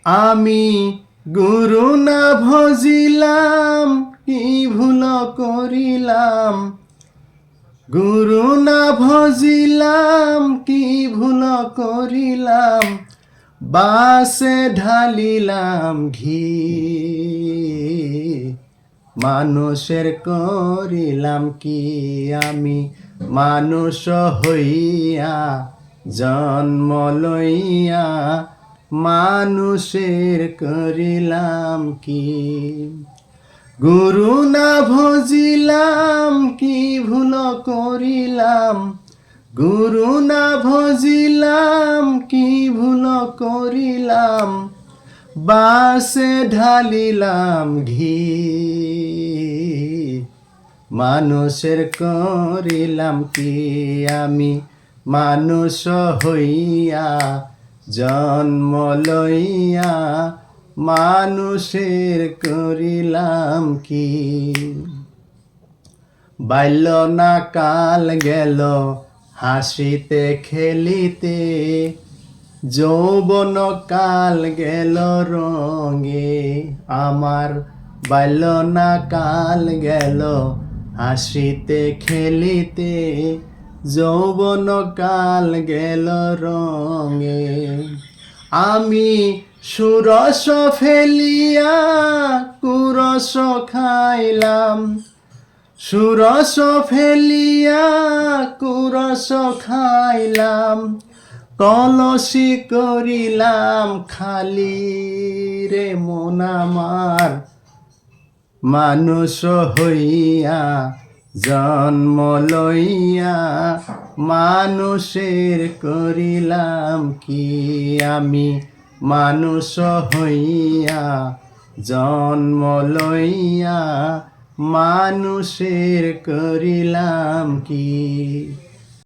আমি গুরু না ভজিলাম, কি ভুল করিলাম। গুরু না ভজিলাম, কি ভুল করিলাম। বাসে ঢালিলাম ঘি, মানুষের করিলাম কি আমি। মানুষ হইয়া জন্ম লইয়া, মানুষের করিলাম কি। গুরু না ভজিলাম, কি ভুল করিলাম। গুরু না ভজিলাম, কি ভুল করিলাম। বাসে ঢালিলাম ঘি, মানুষের করিলাম কি আমি। মানুষ হইয়া জন্ম লইয়া, মানুষের করিলাম কি। বাল্য না কাল গেল হাসিতে খেলিতে, যৌবন কাল গেল রঙে আমার। বাল্য না কাল গেল হাসিতে খেলিতে, যৌবন কাল গেল রঙে। আমি সুরস ফেলিয়া কুরস খাইলাম। সুরস ফেলিয়া কুরস খাইলাম। কলসি করিলাম খালি রে মন আমার। মানুষ হইয়া জন্ম লইয়া, মানুষের করিলাম কি আমি। মানুষ হইয়া জন্ম লইয়া, মানুষের করিলাম কি।